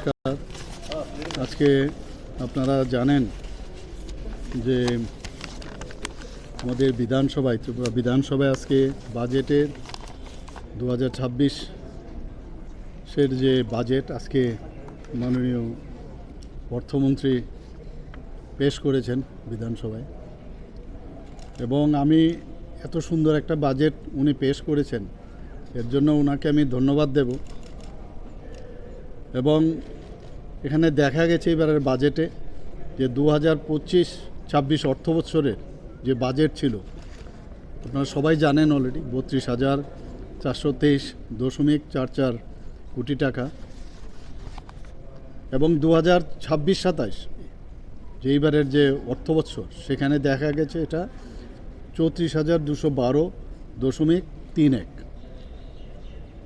নমস্কার। আজকে আপনারা জানেন যে আমাদের ত্রিপুরা বিধানসভায় আজকে বাজেটের 2026-এর যে বাজেট আজকে মাননীয় অর্থমন্ত্রী পেশ করেছেন বিধানসভায়, এবং আমি এত সুন্দর একটা বাজেট উনি পেশ করেছেন, এর জন্য ওনাকে আমি ধন্যবাদ দেব। এবং এখানে দেখা গেছে এবারের বাজেটে যে 2025-26 অর্থবৎসরের যে বাজেট ছিল, আপনারা সবাই জানেন অলরেডি 32,423.44 কোটি টাকা, এবং 2026-27 যে এইবারের যে অর্থবৎসর সেখানে দেখা গেছে এটা 34,212.31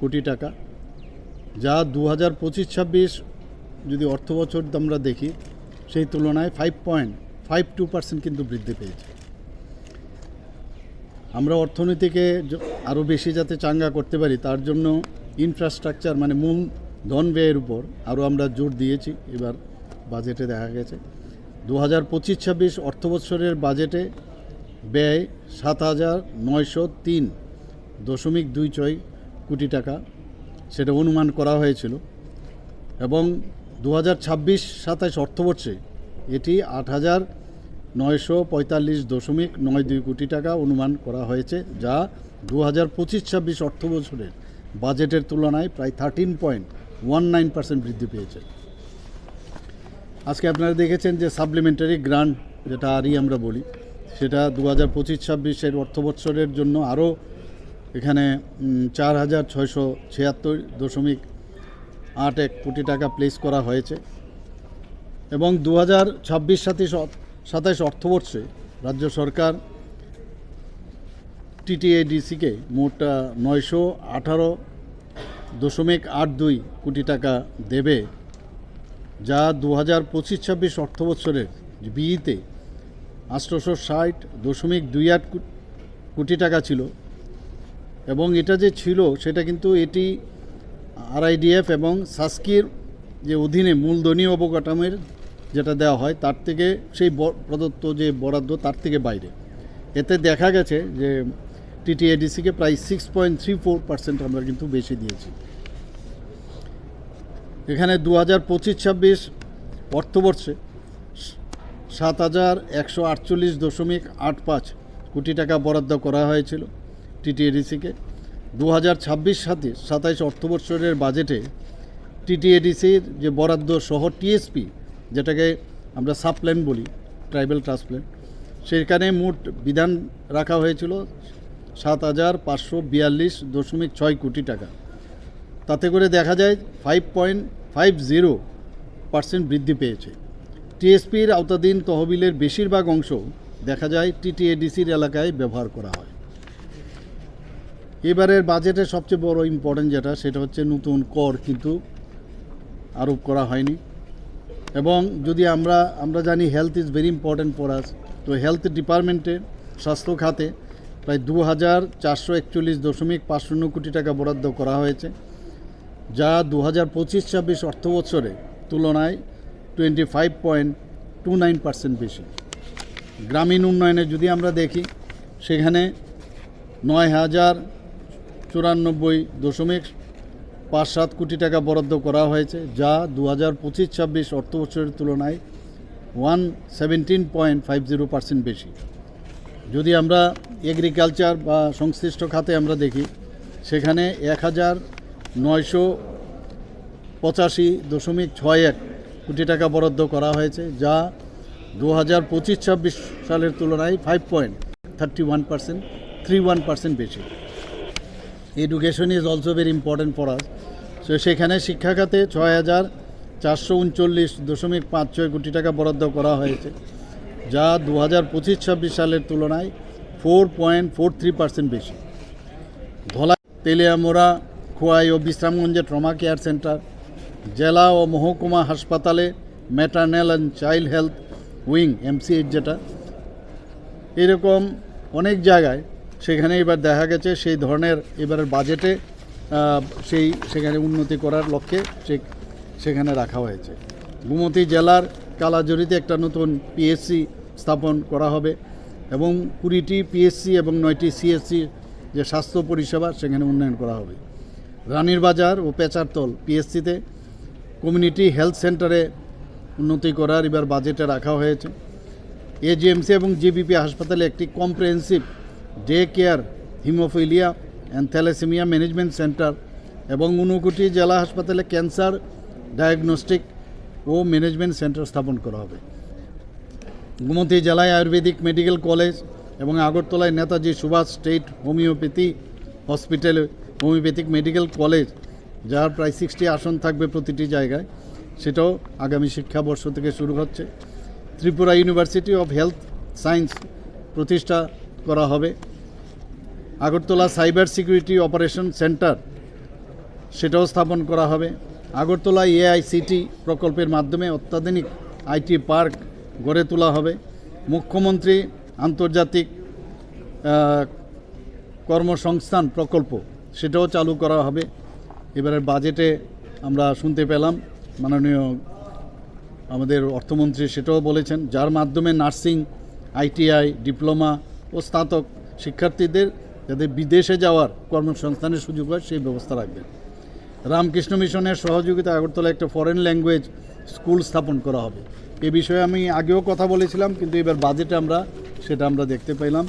কোটি টাকা, যা 2025-26 যদি অর্থবছর আমরা দেখি সেই তুলনায় 5.52% কিন্তু বৃদ্ধি পেয়েছে। আমরা অর্থনীতিকে আরও বেশি যাতে চাঙ্গা করতে পারি তার জন্য ইনফ্রাস্ট্রাকচার মানে মূলধন ব্যয়ের উপর আরও আমরা জোর দিয়েছি। এবার বাজেটে দেখা গেছে 2025-26 অর্থবৎসরের বাজেটে ব্যয় 7,903.26 কোটি টাকা সেটা অনুমান করা হয়েছিল, এবং 2026-27 অর্থবর্ষে এটি 8,945.92 কোটি টাকা অনুমান করা হয়েছে, যা 2025-26 অর্থবছরের বাজেটের তুলনায় প্রায় 13.19% বৃদ্ধি পেয়েছে। আজকে আপনারা দেখেছেন যে সাপ্লিমেন্টারি গ্রান্ট, যেটা আরই আমরা বলি, সেটা 2025-26 অর্থবৎসরের জন্য আরও এখানে 4,676.81 কোটি টাকা প্লেস করা হয়েছে, এবং 2026-27 অর্থবর্ষে রাজ্য সরকার টিটিএডিসিকে মোট 918.82 কোটি টাকা দেবে, যা 2025-26 অর্থবৎসরের বিইতে 860.28 কোটি টাকা ছিল, এবং এটা যে ছিল সেটা কিন্তু এটি আরআইডিএফ এবং সাস্কির যে অধীনে মূলধনী অবকাঠামোর যেটা দেওয়া হয় তার থেকে সেই প্রদত্ত যে বরাদ্দ তার থেকে বাইরে। এতে দেখা গেছে যে টিটিএডিসিকে প্রায় 6.34% আমরা কিন্তু বেশি দিয়েছি। এখানে 2025-26 অর্থবর্ষে 7,148.85 কোটি টাকা বরাদ্দ করা হয়েছিল টিটিএডিসিকে। 2026-27 অর্থবৎসরের বাজেটে টিটিএডিসির যে বরাদ্দ সহ টিএসপি, যেটাকে আমরা সাবপ্ল্যান বলি, ট্রাইবাল ট্রাস্ট প্ল্যান, সেখানে মোট বিধান রাখা হয়েছিল 7,542.6 কোটি টাকা। তাতে করে দেখা যায় 5.50% বৃদ্ধি পেয়েছে। টিএসপির আওতাধীন তহবিলের বেশিরভাগ অংশ দেখা যায় টিটিএডিসির এলাকায় ব্যবহার করা হয়। এবারের বাজেটের সবচেয়ে বড় ইম্পর্টেন্ট যেটা, সেটা হচ্ছে নতুন কর কিন্তু আরোপ করা হয়নি। এবং যদি আমরা জানি health is very important for us, তো হেলথ ডিপার্টমেন্টে স্বাস্থ্য খাতে প্রায় 2,441.50 কোটি টাকা বরাদ্দ করা হয়েছে, যা 2025-26 অর্থবৎসরে তুলনায় 25.29% বেশি। গ্রামীণ উন্নয়নে যদি আমরা দেখি সেখানে 9,094.57 কোটি টাকা বরাদ্দ করা হয়েছে, যা 2025-26 অর্থবৎসরের তুলনায় 117.50% বেশি। যদি আমরা এগ্রিকালচার বা সংশ্লিষ্ট খাতে আমরা দেখি সেখানে 1,985.61 কোটি টাকা বরাদ্দ করা হয়েছে, যা 2025-26 সালের তুলনায় 5.31% বেশি। Education is also very important for us, so সেখানে শিক্ষা খাতে 6,439.56 কোটি টাকা বরাদ্দ করা হয়েছে, যা 2025-26 সালের তুলনায় 4.43% বেশি। ধলাই, তেলিয়ামোড়া, খোয়াই ও বিশ্রামগঞ্জে ট্রমা কেয়ার সেন্টার, জেলা ও মহকুমা হাসপাতালে maternal and child health wing MCH যেটা, এরকম অনেক জায়গায় সেখানে এবার দেখা গেছে সেই ধরনের এবারের বাজেটে সেখানে উন্নতি করার লক্ষ্যে সেখানে রাখা হয়েছে। গোমতী জেলার কালাজুরিতে একটা নতুন পিএসসি স্থাপন করা হবে এবং 20টি পিএসসি এবং 9টি সিএসসি যে স্বাস্থ্য পরিষেবা সেখানে উন্নয়ন করা হবে। রানীর বাজার ও পেচারতল পিএসসিতে কমিউনিটি হেলথ সেন্টারে উন্নতি করার এবার বাজেটে রাখা হয়েছে। এজিএমসি এবং জিবিপি হাসপাতালে একটি comprehensive day care haemophilia and thalassaemia management centre এবং ঊনকোটি জেলা হাসপাতালে ক্যান্সার ডায়াগনস্টিক ও ম্যানেজমেন্ট সেন্টার স্থাপন করা হবে। গোমতী জেলায় আয়ুর্বেদিক মেডিকেল কলেজ এবং আগরতলায় নেতাজি সুভাষ স্টেট হোমিওপ্যাথি হসপিটালে হোমিওপ্যাথিক মেডিকেল কলেজ, যার প্রায় 60 আসন থাকবে প্রতিটি জায়গায়, সেটাও আগামী শিক্ষাবর্ষ থেকে শুরু হচ্ছে। Tripura university of health science প্রতিষ্ঠা করা হবে। Agartala cyber security operation centre সেটাও স্থাপন করা হবে। আগরতলা এআইসিটি প্রকল্পের মাধ্যমে অত্যাধুনিক আইটি পার্ক গড়ে তোলা হবে। মুখ্যমন্ত্রী আন্তর্জাতিক কর্মসংস্থান প্রকল্প সেটাও চালু করা হবে। এবারের বাজেটে আমরা শুনতে পেলাম মাননীয় আমাদের অর্থমন্ত্রী সেটাও বলেছেন, যার মাধ্যমে নার্সিং, আইটিআই, ডিপ্লোমা ও স্নাতক শিক্ষার্থীদের যাতে বিদেশে যাওয়ার কর্মসংস্থানের সুযোগ হয় সেই ব্যবস্থা রাখবেন। রামকৃষ্ণ মিশনের সহযোগিতা আগরতলা একটা ফরেন ল্যাঙ্গুয়েজ স্কুল স্থাপন করা হবে। এ বিষয়ে আমি আগেও কথা বলেছিলাম, কিন্তু এবার বাজেটে সেটা আমরা দেখতে পেলাম।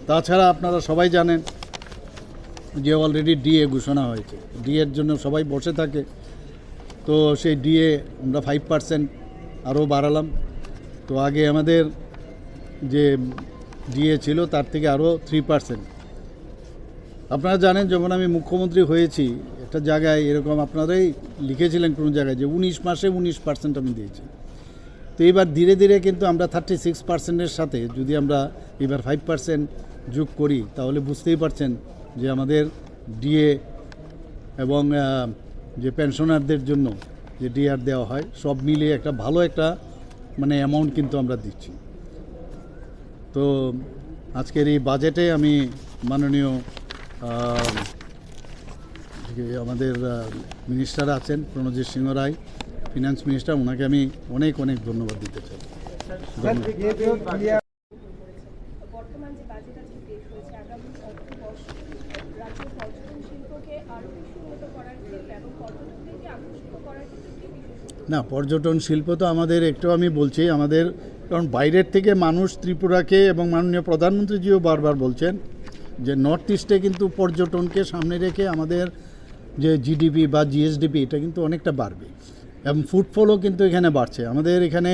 তাছাড়া আপনারা সবাই জানেন যে অলরেডি ডিএ ঘোষণা হয়েছে। ডিএর জন্য সবাই বসে থাকে, তো সেই ডিএ আমরা 5% আরও বাড়ালাম। তো আগে আমাদের যে ডিএ ছিল তার থেকে আরও 3%। আপনারা জানেন যখন আমি মুখ্যমন্ত্রী হয়েছি একটা জায়গায় এরকম আপনারাই লিখেছিলেন কোনো জায়গায় যে 19 মাসে 19% আমি দিয়েছি। তো এবার ধীরে ধীরে কিন্তু আমরা 36%-এর সাথে যদি আমরা এবার 5% যোগ করি তাহলে বুঝতেই পারছেন যে আমাদের ডিএ এবং যে পেনশনারদের জন্য যে ডিআর দেওয়া হয় সব মিলিয়ে একটা ভালো একটা অ্যামাউন্ট কিন্তু আমরা দিচ্ছি। তো আজকের এই বাজেটে আমি মাননীয় আমাদের মিনিস্টার আছেন প্রণজিৎ সিংহ রায়, ফিনান্স মিনিস্টার, ওনাকে আমি অনেক অনেক ধন্যবাদ দিতে চাই। বর্তমান যে বাজেট আজকে পেশ হয়েছে আগামী অর্থবর্ষে রাজ্যের পর্যটন শিল্পকে আরও বেশি উন্নত করার ক্ষেত্রে এবং পর্যটকদেরকে আকর্ষিত করার ক্ষেত্রে কি বিশেষ? না, পর্যটন শিল্প তো আমাদের একটু আমি বলছি আমাদের, কারণ বাইরের থেকে মানুষ ত্রিপুরাকে, এবং মাননীয় প্রধানমন্ত্রীজিও বারবার বলছেন যে নর্থ ইস্টে কিন্তু পর্যটনকে সামনে রেখে আমাদের যে জিডিপি বা জিএসডিপি এটা কিন্তু অনেকটা বাড়বে এবং ফুটফলও কিন্তু এখানে বাড়ছে। আমাদের এখানে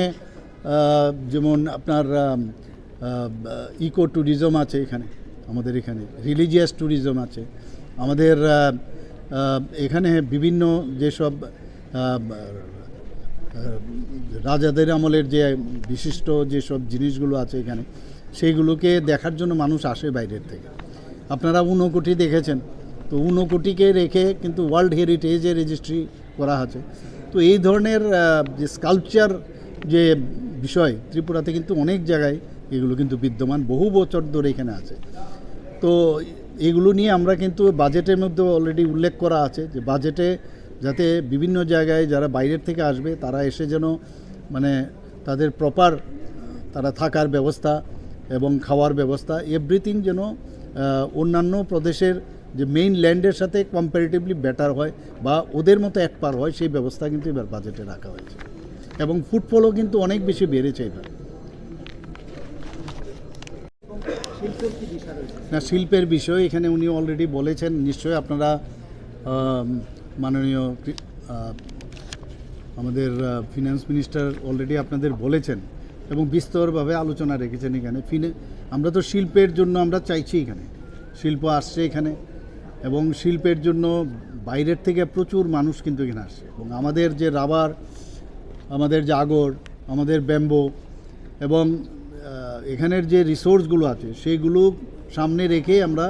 যেমন আপনার ইকো ট্যুরিজম আছে এখানে, আমাদের এখানে রিলিজিয়াস ট্যুরিজম আছে, আমাদের এখানে বিভিন্ন যেসব রাজাদের আমলের যে বিশিষ্ট যেসব জিনিসগুলো আছে এখানে সেইগুলোকে দেখার জন্য মানুষ আসে বাইরের থেকে। আপনারা ঊনকোটি দেখেছেন, তো ঊনকোটিকে রেখে কিন্তু ওয়ার্ল্ড হেরিটেজে রেজিস্ট্রি করা আছে। তো এই ধরনের যে স্কাল্পচার যে বিষয় ত্রিপুরাতে কিন্তু অনেক জায়গায় এগুলো কিন্তু বিদ্যমান, বহু বছর ধরে এখানে আছে। তো এগুলো নিয়ে আমরা কিন্তু বাজেটের মধ্যে অলরেডি উল্লেখ করা আছে যে বাজেটে যাতে বিভিন্ন জায়গায় যারা বাইরের থেকে আসবে তারা এসে যেন তাদের প্রপার তারা থাকার ব্যবস্থা এবং খাওয়ার ব্যবস্থা এভরিথিং যেন অন্যান্য প্রদেশের যে মেইন ল্যান্ডের সাথে কম্পারেটিভলি বেটার হয় বা ওদের মতো এক পার হয়, সেই ব্যবস্থা কিন্তু এবার বাজেটে রাখা হয়েছে এবং ফুটফলও কিন্তু অনেক বেশি বেড়েছে এবার। না, শিল্পের বিষয় এখানে উনি অলরেডি বলেছেন, নিশ্চয়ই আপনারা মাননীয় আমাদের ফিনান্স মিনিস্টার অলরেডি আপনাদের বলেছেন এবং বিস্তরভাবে আলোচনা রেখেছেন এখানে। আমরা তো শিল্পের জন্য আমরা চাইছি, এখানে শিল্প আসছে এখানে এবং শিল্পের জন্য বাইরের থেকে প্রচুর মানুষ কিন্তু এখানে আসছে এবং আমাদের যে রাবার, আমাদের যে আগর, আমাদের ব্যাম্বো এবং এখানের যে রিসোর্সগুলো আছে সেইগুলো সামনে রেখে আমরা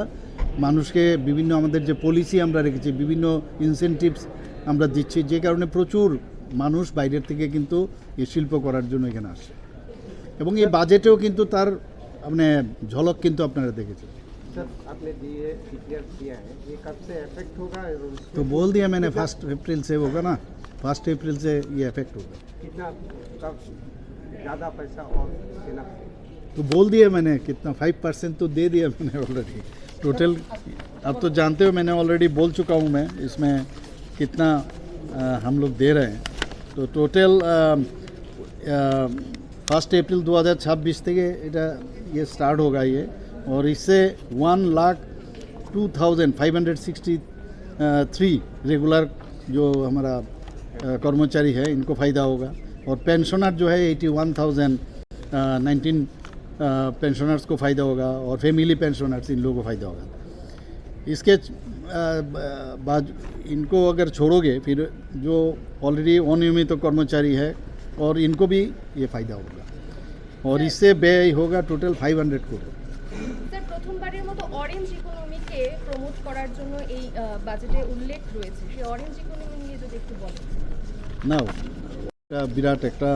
মানুষকে বিভিন্ন আমাদের যে পলিসি আমরা রেখেছি, বিভিন্ন ইনসেন্টিভস আমরা দিচ্ছি, যে কারণে প্রচুর মানুষ বাইরের থেকে কিন্তু এই শিল্প করার জন্য এখানে আসছে এবং এই বাজেটেও কিন্তু তার ঝলক কিন্তু আপনারা দেখেছেন। तो बोल दिया मैंने 1 अप्रैल से होगा ना। 1 अप्रैल से ये इफेक्ट होगा। कितना कब ज़्यादा पैसा और देना पड़ेगा? तो बोल दिया मैंने कितना 5% तो दे दिया मैंने ऑलरेडी। टोटल अब तो जानते हो मैंने ऑलरेडी बोल चुका हूँ मैं इसमें कितना हम लोग दे रहे हैं। तो টোটাল 1 अप्रैल 2026 থেকে এটা ये स्टार्ट होगा ये, और इससे 1,02,563 रेगुलर जो हमारा कर्मचारी है इनको फ़ायदा होगा, और पेंशनर जो है 81,019 पेंशनर्स को फ़ायदा होगा, और फैमिली पेंशनर्स इन लोगों को फ़ायदा होगा। इसके बाद इनको अगर छोड़ोगे फिर जो ऑलरेडी अनियमित कर्मचारी है और इनको भी ये फ़ायदा होगा, और इससे व्यय होगा टोटल 500 करोड़। স্যার প্রথমবারের মতো অরেঞ্জ ইকোনমিকে প্রমোট করার জন্য এই বাজেটে উল্লেখ রয়েছে, সেই অরেঞ্জ ইকোনমি নিয়ে যদি একটু বলেন। না, এটা বিরাট একটা